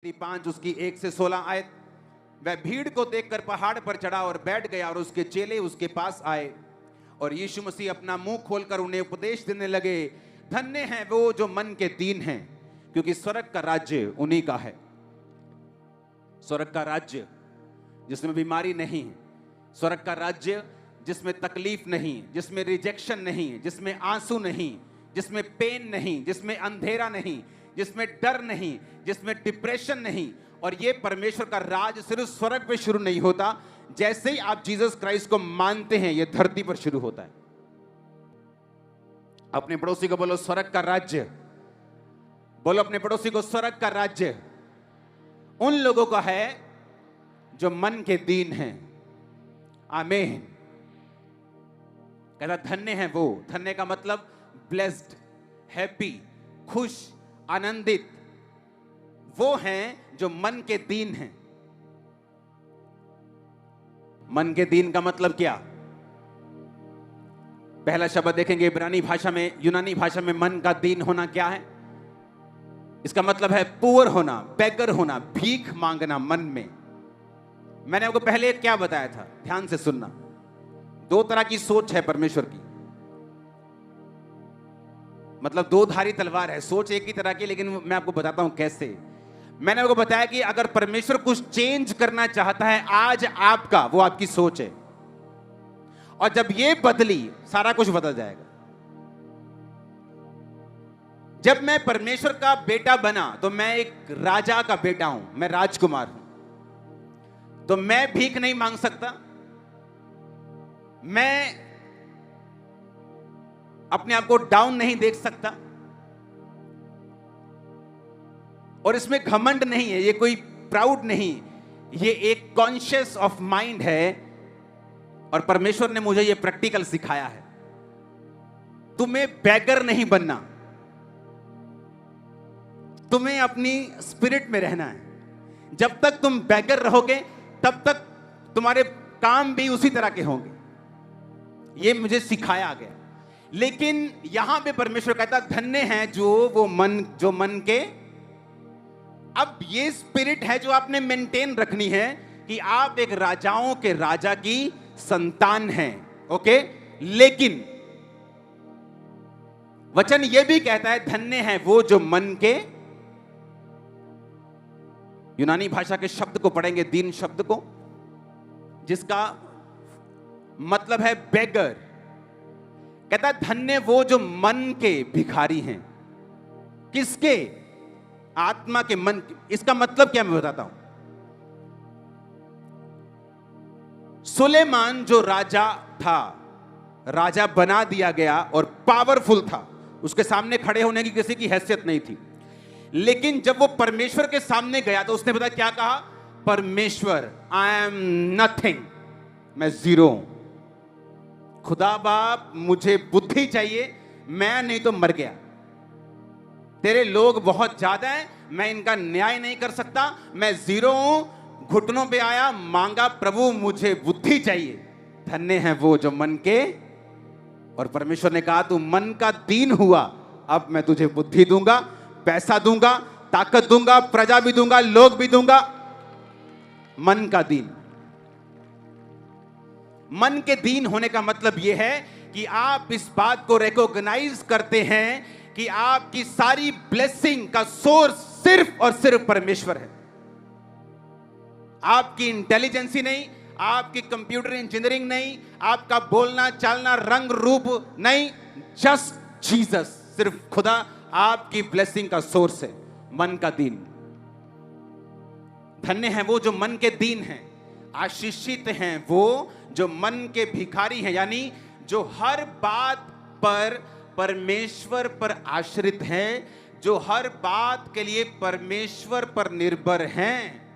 5 उसकी 1 से 16 आयत। वह भीड़ को देखकर पहाड़ पर चढ़ा और बैठ गया और उसके चेले उसके पास आए और यीशु मसीह अपना मुंह खोलकर उन्हें उपदेश देने लगे, धन्य हैं वो जो मन के दीन हैं, क्योंकि स्वर्ग का राज्य उन्हीं का है। स्वर्ग का राज्य जिसमें बीमारी नहीं, स्वर्ग का राज्य जिसमें तकलीफ नहीं, जिसमें रिजेक्शन नहीं, जिसमें आंसू नहीं, जिसमें पेन नहीं, जिसमें अंधेरा नहीं, जिसमें डर नहीं, जिसमें डिप्रेशन नहीं। और ये परमेश्वर का राज सिर्फ स्वर्ग पे शुरू नहीं होता, जैसे ही आप जीसस क्राइस्ट को मानते हैं ये धरती पर शुरू होता है। अपने पड़ोसी को बोलो स्वर्ग का राज्य, बोलो अपने पड़ोसी को स्वर्ग का राज्य उन लोगों का है जो मन के दीन हैं। आमीन। कहता धन्य है वो, धन्य का मतलब ब्लेस्ड, हैप्पी, खुश, आनंदित, वो हैं जो मन के दीन हैं। मन के दीन का मतलब क्या? पहला शब्द देखेंगे इब्रानी भाषा में, यूनानी भाषा में मन का दीन होना क्या है? इसका मतलब है पुअर होना, बेगर होना, भीख मांगना मन में। मैंने आपको पहले क्या बताया था, ध्यान से सुनना। दो तरह की सोच है परमेश्वर की, मतलब दो धारी तलवार है। सोच एक ही तरह की, लेकिन मैं आपको बताता हूं कैसे। मैंने आपको बताया कि अगर परमेश्वर कुछ चेंज करना चाहता है आज आपका, वो आपकी सोच है, और जब ये बदली सारा कुछ बदल जाएगा। जब मैं परमेश्वर का बेटा बना तो मैं एक राजा का बेटा हूं, मैं राजकुमार हूं, तो मैं भीख नहीं मांग सकता, मैं अपने आप को डाउन नहीं देख सकता, और इसमें घमंड नहीं है, ये कोई प्राउड नहीं, ये एक कॉन्शियस ऑफ माइंड है। और परमेश्वर ने मुझे ये प्रैक्टिकल सिखाया है। तुम्हें बैगर नहीं बनना, तुम्हें अपनी स्पिरिट में रहना है। जब तक तुम बैगर रहोगे तब तक तुम्हारे काम भी उसी तरह के होंगे, ये मुझे सिखाया गया। लेकिन यहां पे परमेश्वर कहता धन्य है जो मन के, अब ये स्पिरिट है जो आपने मेंटेन रखनी है कि आप एक राजाओं के राजा की संतान हैं, ओके। लेकिन वचन ये भी कहता है धन्य है वो जो मन के, यूनानी भाषा के शब्द को पढ़ेंगे, दीन शब्द को, जिसका मतलब है बेगर। कहता धन्य वो जो मन के भिखारी हैं। किसके? आत्मा के, मन के। इसका मतलब क्या मैं बताता हूं। सुलेमान जो राजा था, राजा बना दिया गया और पावरफुल था, उसके सामने खड़े होने की किसी की हैसियत नहीं थी। लेकिन जब वो परमेश्वर के सामने गया तो उसने पता क्या कहा? परमेश्वर, आई एम नथिंग, मैं जीरो हूं। खुदा बाप मुझे बुद्धि चाहिए, मैं नहीं तो मर गया। तेरे लोग बहुत ज्यादा हैं, मैं इनका न्याय नहीं कर सकता, मैं जीरो हूं, घुटनों पे आया, मांगा प्रभु मुझे बुद्धि चाहिए। धन्य है वो जो मन के, और परमेश्वर ने कहा तू मन का दीन हुआ, अब मैं तुझे बुद्धि दूंगा, पैसा दूंगा, ताकत दूंगा, प्रजा भी दूंगा, लोग भी दूंगा। मन का दीन। मन के दीन होने का मतलब यह है कि आप इस बात को रिकॉग्नाइज करते हैं कि आपकी सारी ब्लेसिंग का सोर्स सिर्फ और सिर्फ परमेश्वर है। आपकी इंटेलिजेंसी नहीं, आपकी कंप्यूटर इंजीनियरिंग नहीं, आपका बोलना चालना रंग रूप नहीं, जस्ट जीसस, सिर्फ खुदा आपकी ब्लेसिंग का सोर्स है। मन का दीन। धन्य है वो जो मन के दीन हैं, आशीषित हैं वो जो मन के भिखारी हैं, यानी जो हर बात पर परमेश्वर पर आश्रित हैं, जो हर बात के लिए परमेश्वर पर निर्भर हैं।